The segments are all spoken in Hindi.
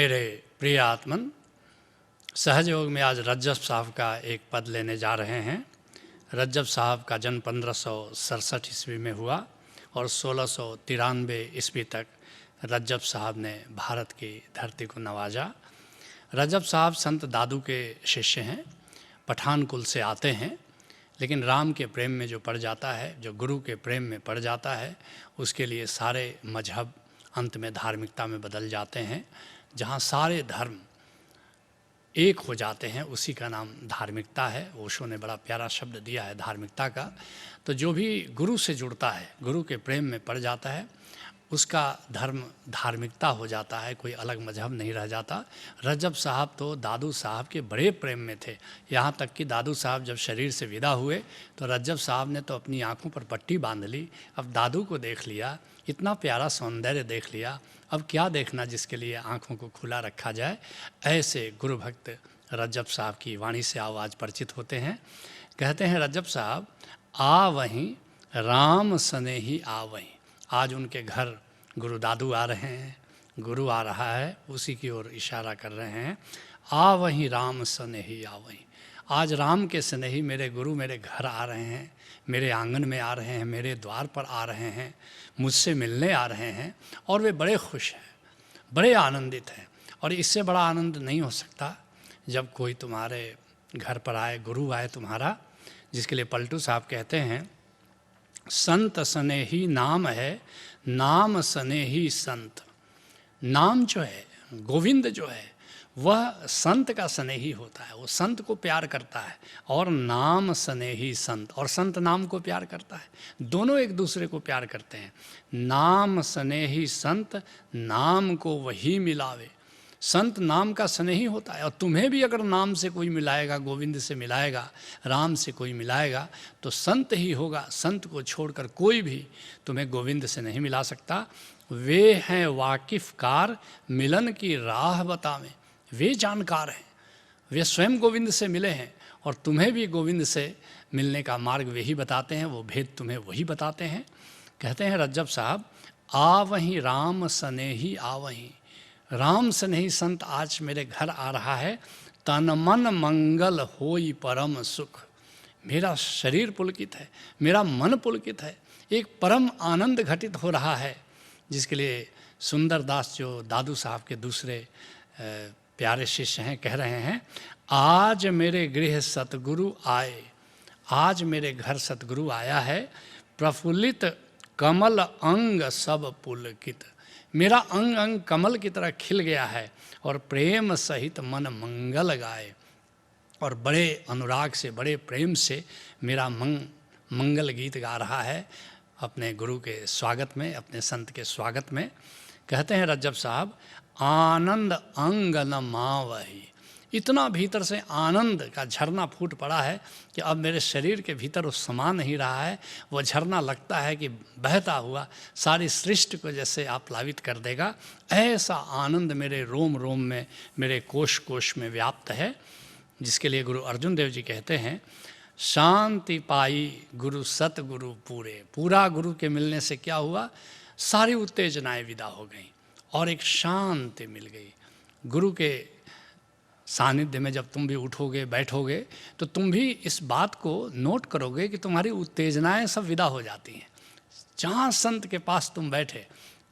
मेरे प्रिय आत्मन, सहज योग में आज रज्जब साहब का एक पद लेने जा रहे हैं। रज्जब साहब का जन्म 1567 ईस्वी में हुआ और 1693 ईस्वी तक रज्जब साहब ने भारत की धरती को नवाजा। रज्जब साहब संत दादू के शिष्य हैं, पठान कुल से आते हैं, लेकिन राम के प्रेम में जो पड़ जाता है, जो गुरु के प्रेम में पड़ जाता है, उसके लिए सारे मजहब अंत में धार्मिकता में बदल जाते हैं। जहाँ सारे धर्म एक हो जाते हैं उसी का नाम धार्मिकता है। ओशो ने बड़ा प्यारा शब्द दिया है धार्मिकता का। तो जो भी गुरु से जुड़ता है, गुरु के प्रेम में पड़ जाता है, उसका धर्म धार्मिकता हो जाता है, कोई अलग मजहब नहीं रह जाता। रज्जब साहब तो दादू साहब के बड़े प्रेम में थे, यहाँ तक कि दादू साहब जब शरीर से विदा हुए तो रज्जब साहब ने तो अपनी आंखों पर पट्टी बांध ली। अब दादू को देख लिया, इतना प्यारा सौंदर्य देख लिया, अब क्या देखना जिसके लिए आंखों को खुला रखा जाए। ऐसे गुरु भक्त रज्जब साहब की वाणी से आवाज़ परिचित होते हैं। कहते हैं रज्जब साहब, आ वहीं राम स्नेही आ वहीं। आज उनके घर गुरु दादू आ रहे हैं, गुरु आ रहा है, उसी की ओर इशारा कर रहे हैं। आ वहीं राम स्नेही आ वहीं। आज राम के स्नेही मेरे गुरु मेरे घर आ रहे हैं, मेरे आंगन में आ रहे हैं, मेरे द्वार पर आ रहे हैं, मुझसे मिलने आ रहे हैं और वे बड़े खुश हैं, बड़े आनंदित हैं। और इससे बड़ा आनंद नहीं हो सकता जब कोई तुम्हारे घर पर आए, गुरु आए तुम्हारा, जिसके लिए पलटू साहब कहते हैं, संत स्नेही नाम है, नाम स्नेही संत। नाम जो है, गोविंद जो है, वह संत का स्नेही होता है, वो संत को प्यार करता है। और नाम स्नेही संत, और संत नाम को प्यार करता है, दोनों एक दूसरे को प्यार करते हैं। नाम स्नेही संत, नाम को वही मिलावे। संत नाम का स्नेही होता है, और तुम्हें भी अगर नाम से कोई मिलाएगा, गोविंद से मिलाएगा, राम से कोई मिलाएगा, तो संत ही होगा। संत को छोड़कर कोई भी तुम्हें गोविंद से नहीं मिला सकता। वे हैं वाकिफ़कार, मिलन की राह बतावें। वे जानकार हैं, वे स्वयं गोविंद से मिले हैं और तुम्हें भी गोविंद से मिलने का मार्ग वे ही बताते हैं, वो भेद तुम्हें वही बताते हैं। कहते हैं रज्जब साहब, आ वहीं राम स्नेही आ वहीं। राम स्नेही संत आज मेरे घर आ रहा है। तन मन मंगल होई परम सुख। मेरा शरीर पुलकित है, मेरा मन पुलकित है, एक परम आनंद घटित हो रहा है। जिसके लिए सुंदर दास जो दादू साहब के दूसरे प्यारे शिष्य हैं, कह रहे हैं, आज मेरे गृह सतगुरु आए। आज मेरे घर सतगुरु आया है। प्रफुल्लित कमल अंग सब पुलकित। मेरा अंग अंग कमल की तरह खिल गया है और प्रेम सहित मन मंगल गाए। और बड़े अनुराग से, बड़े प्रेम से मेरा मंगल गीत गा रहा है अपने गुरु के स्वागत में, अपने संत के स्वागत में। कहते हैं रज्जब साहब, आनंद अंग न मावही। इतना भीतर से आनंद का झरना फूट पड़ा है कि अब मेरे शरीर के भीतर वो समा नहीं रहा है। वो झरना लगता है कि बहता हुआ सारी सृष्टि को जैसे आप्लावित कर देगा। ऐसा आनंद मेरे रोम रोम में, मेरे कोश कोश में व्याप्त है। जिसके लिए गुरु अर्जुन देव जी कहते हैं, शांति पाई गुरु सतगुरु पूरे। पूरा गुरु के मिलने से क्या हुआ, सारी उत्तेजनाएं विदा हो गईं और एक शांति मिल गई। गुरु के सानिध्य में जब तुम भी उठोगे, बैठोगे, तो तुम भी इस बात को नोट करोगे कि तुम्हारी उत्तेजनाएं सब विदा हो जाती हैं। जहाँ संत के पास तुम बैठे,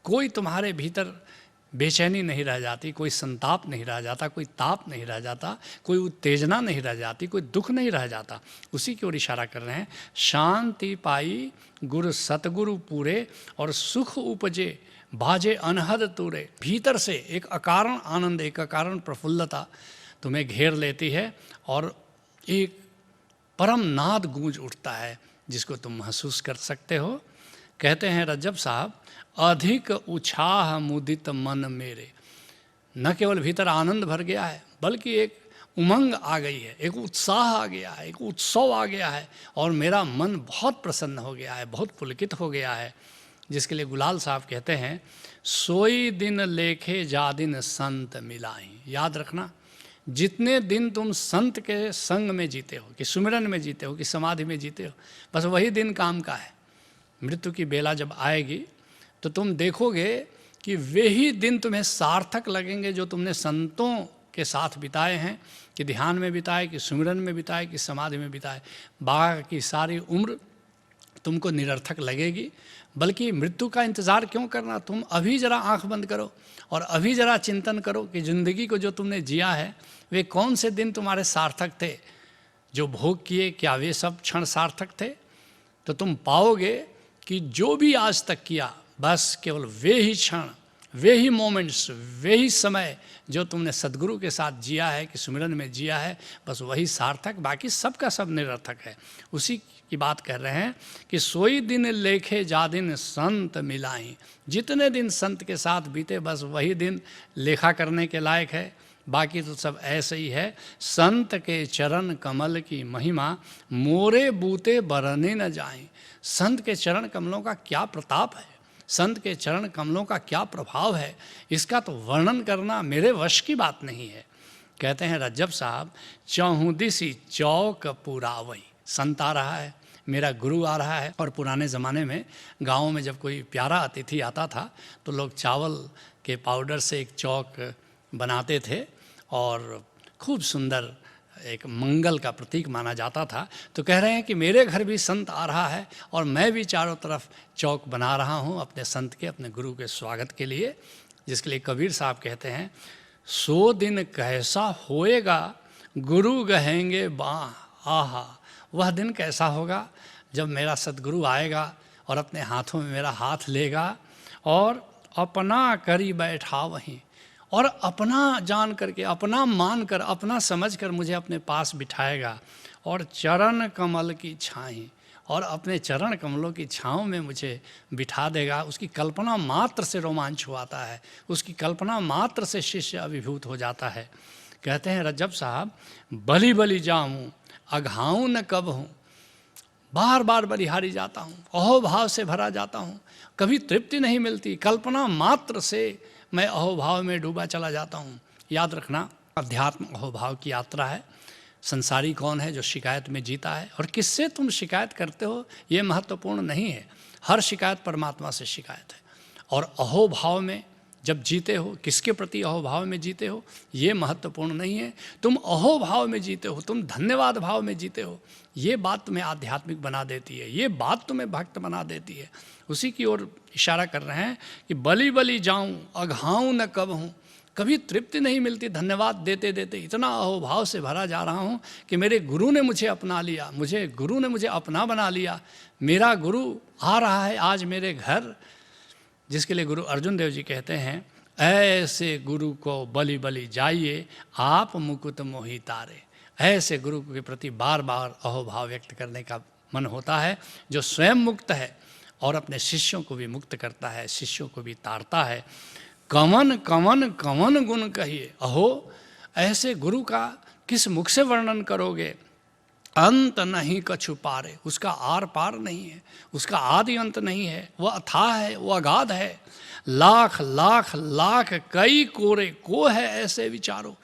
कोई तुम्हारे भीतर बेचैनी नहीं रह जाती, कोई संताप नहीं रह जाता, कोई ताप नहीं रह जाता, कोई उत्तेजना नहीं रह जाती, कोई दुख नहीं रह जाता। उसी की ओर इशारा कर रहे हैं। शांति पाई गुरु सतगुरु पूरे, और सुख उपजे बाजे अनहद तूरे। भीतर से एक अकारण आनंद, एक अकारण प्रफुल्लता तुम्हें घेर लेती है और एक परम नाद गूंज उठता है, जिसको तुम महसूस कर सकते हो। कहते हैं रज्जब साहब, अधिक उत्साह मुदित मन मेरे। न केवल भीतर आनंद भर गया है, बल्कि एक उमंग आ गई है, एक उत्साह आ गया है, एक उत्सव आ गया है, और मेरा मन बहुत प्रसन्न हो गया है, बहुत पुलकित हो गया है। जिसके लिए गुलाल साहब कहते हैं, सोई दिन लेखे जा दिन संत मिलाई। याद रखना, जितने दिन तुम संत के संग में जीते हो, कि सुमिरन में जीते हो, कि समाधि में जीते हो, बस वही दिन काम का है। मृत्यु की बेला जब आएगी तो तुम देखोगे कि वे ही दिन तुम्हें सार्थक लगेंगे जो तुमने संतों के साथ बिताए हैं, कि ध्यान में बिताए, कि सुमिरन में बिताए, कि समाधि में बिताए। बाकी सारी उम्र तुमको निरर्थक लगेगी, बल्कि मृत्यु का इंतज़ार क्यों करना, तुम अभी ज़रा आंख बंद करो और अभी ज़रा चिंतन करो कि ज़िंदगी को जो तुमने जिया है वे कौन से दिन तुम्हारे सार्थक थे, जो भोग किए क्या वे सब क्षण सार्थक थे। तो तुम पाओगे कि जो भी आज तक किया बस केवल वे ही क्षण, वे ही मोमेंट्स, वे ही समय जो तुमने सदगुरु के साथ जिया है, कि सुमिरन में जिया है, बस वही सार्थक, बाकी सब का सब निरर्थक है। उसी की बात कर रहे हैं कि सोई दिन लेखे जा दिन संत मिलाई। जितने दिन संत के साथ बीते बस वही दिन लेखा करने के लायक है, बाकी तो सब ऐसे ही है। संत के चरण कमल की महिमा मोरे बूते बरने न जाएं। संत के चरण कमलों का क्या प्रताप है, संत के चरण कमलों का क्या प्रभाव है, इसका तो वर्णन करना मेरे वश की बात नहीं है। कहते हैं रज्जब साहब, चौहू दिसी चौक पुरावई। संत आ रहा है, मेरा गुरु आ रहा है। और पुराने ज़माने में गाँव में जब कोई प्यारा अतिथि आता था तो लोग चावल के पाउडर से एक चौक बनाते थे और खूब सुंदर एक मंगल का प्रतीक माना जाता था। तो कह रहे हैं कि मेरे घर भी संत आ रहा है और मैं भी चारों तरफ चौक बना रहा हूँ अपने संत के, अपने गुरु के स्वागत के लिए। जिसके लिए कबीर साहब कहते हैं, सो दिन कैसा होएगा गुरु गहेंगे बाँ। आहा, वह दिन कैसा होगा जब मेरा सतगुरु आएगा और अपने हाथों में मेरा हाथ लेगा और अपना करी बैठा वहीं, और अपना जान करके, अपना मान कर, अपना समझ कर मुझे अपने पास बिठाएगा और चरण कमल की छाई, और अपने चरण कमलों की छाँव में मुझे बिठा देगा। उसकी कल्पना मात्र से रोमांच हुआता है, उसकी कल्पना मात्र से शिष्य अभिभूत हो जाता है। कहते हैं रज्जब साहब, बलि बलि जाऊँ अघाऊँ न कब हूँ। बार बार बलिहारी जाता हूँ, अहोभाव से भरा जाता हूँ, कभी तृप्ति नहीं मिलती, कल्पना मात्र से मैं अहोभाव में डूबा चला जाता हूँ। याद रखना, अध्यात्म अहोभाव की यात्रा है। संसारी कौन है जो शिकायत में जीता है, और किससे तुम शिकायत करते हो ये महत्वपूर्ण नहीं है। हर शिकायत परमात्मा से शिकायत है। और अहोभाव में जब जीते हो, किसके प्रति अहोभाव में जीते हो ये महत्वपूर्ण नहीं है। तुम अहोभाव में जीते हो, तुम धन्यवाद भाव में जीते हो, ये बात तुम्हें आध्यात्मिक बना देती है, ये बात तुम्हें भक्त बना देती है। उसी की ओर इशारा कर रहे हैं कि बलि बलि जाऊं अघाऊं न कब हूँ। कभी तृप्ति नहीं मिलती, धन्यवाद देते देते इतना अहोभाव से भरा जा रहा हूँ कि मेरे गुरु ने मुझे अपना लिया, गुरु ने मुझे अपना बना लिया। मेरा गुरु आ रहा है आज मेरे घर, जिसके लिए गुरु अर्जुन देव जी कहते हैं, ऐसे गुरु को बलि बलि जाइए आप मुकुट मोहि तारे। ऐसे गुरु के प्रति बार बार अहोभाव व्यक्त करने का मन होता है, जो स्वयं मुक्त है और अपने शिष्यों को भी मुक्त करता है, शिष्यों को भी तारता है। कवन कवन कवन गुण कहिए, अहो ऐसे गुरु का किस मुख से वर्णन करोगे। अंत नहीं कछु पारे, उसका आर पार नहीं है, उसका आदि अंत नहीं है, वह अथाह है, वह अगाध है। लाख लाख लाख कई कोरे को है ऐसे विचारो।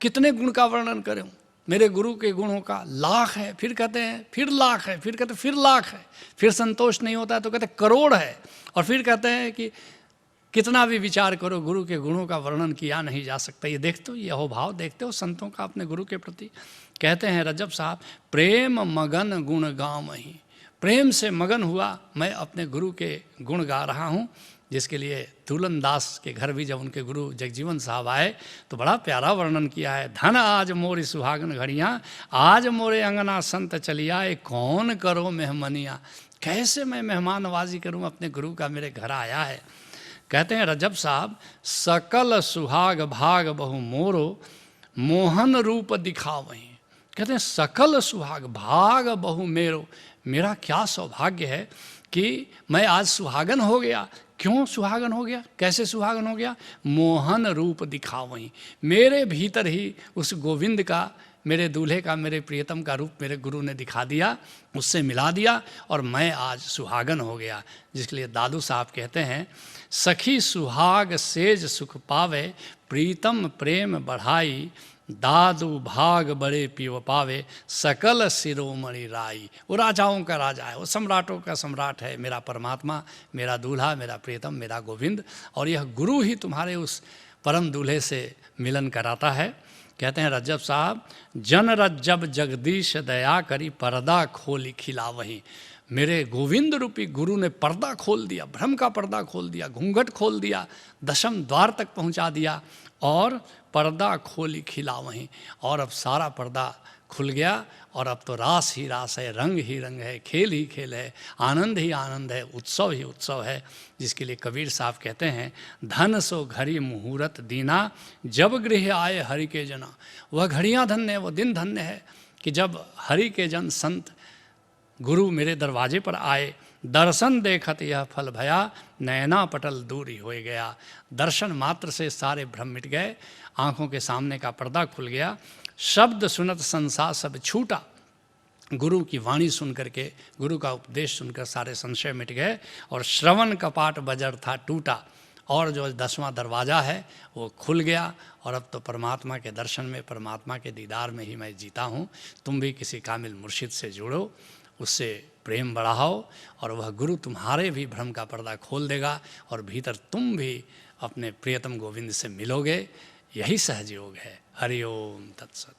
कितने गुण का वर्णन करें, मेरे गुरु के गुणों का लाख है, फिर कहते हैं फिर लाख है, फिर कहते हैं फिर लाख है, फिर संतोष नहीं होता है तो कहते हैं करोड़ है, और फिर कहते हैं कि कितना भी विचार करो गुरु के गुणों का वर्णन किया नहीं जा सकता। ये देखते हो, ये अहोभाव देखते हो संतों का अपने गुरु के प्रति। कहते हैं रज्जब साहब, प्रेम मगन गुण गावहीं। प्रेम से मगन हुआ मैं अपने गुरु के गुण गा रहा हूँ। जिसके लिए तुलन दास के घर भी जब उनके गुरु जगजीवन साहब आए तो बड़ा प्यारा वर्णन किया है। धन आज मोरी सुहागन घड़ियाँ, आज मोरे अंगना संत चलिया, ए कौन करो मेहमनिया। कैसे मैं मेहमान नवाजी करूँ अपने गुरु का, मेरे घर आया है। कहते हैं रज्जब साहब, सकल सुहाग भाग बहु मोरो मोहन रूप दिखावहीं। कहते हैं सकल सुहाग भाग बहु मेरो, मेरा क्या सौभाग्य है कि मैं आज सुहागन हो गया। क्यों सुहागन हो गया, कैसे सुहागन हो गया। मोहन रूप दिखावहीं, मेरे भीतर ही उस गोविंद का, मेरे दूल्हे का, मेरे प्रियतम का रूप मेरे गुरु ने दिखा दिया, उससे मिला दिया और मैं आज सुहागन हो गया। जिसके लिए दादू साहब कहते हैं, सखी सुहाग सेज सुख पावे, प्रीतम प्रेम बढ़ाई, दादू भाग बड़े पीव पावे सकल शिरोमणि राई। वो राजाओं का राजा है, वो सम्राटों का सम्राट है, मेरा परमात्मा, मेरा दूल्हा, मेरा प्रियतम, मेरा गोविंद। और यह गुरु ही तुम्हारे उस परम दूल्हे से मिलन कराता है। कहते हैं रज्जब साहब, जन रज्जब जगदीश दया करी पर्दा खोली खिला वहीं। मेरे गोविंद रूपी गुरु ने पर्दा खोल दिया, भ्रम का पर्दा खोल दिया, घूंघट खोल दिया, दशम द्वार तक पहुंचा दिया और पर्दा खोली खिला वहीं। और अब सारा पर्दा खुल गया और अब तो रास ही रास है, रंग ही रंग है, खेल ही खेल है, आनंद ही आनंद है, उत्सव ही उत्सव है। जिसके लिए कबीर साहब कहते हैं, धन सो घड़ी मुहूर्त दीना जब गृह आए हरि के जना। वह घड़ियाँ धन्य है, वो दिन धन्य है कि जब हरि के जन संत गुरु मेरे दरवाजे पर आए। दर्शन देखत यह फल भया नैना पटल दूरी हो गया। दर्शन मात्र से सारे भ्रम मिट गए, आँखों के सामने का पर्दा खुल गया। शब्द सुनत संसार सब छूटा। गुरु की वाणी सुन करके, गुरु का उपदेश सुनकर सारे संशय मिट गए और श्रवण कपाट बजर था टूटा। और जो 10वां दरवाज़ा है वो खुल गया और अब तो परमात्मा के दर्शन में, परमात्मा के दीदार में ही मैं जीता हूँ। तुम भी किसी कामिल मुर्शिद से जुड़ो, उससे प्रेम बढ़ाओ और वह गुरु तुम्हारे भी भ्रम का पर्दा खोल देगा और भीतर तुम भी अपने प्रियतम गोविंद से मिलोगे। यही सहज योग है। हरि ओम तत्सत।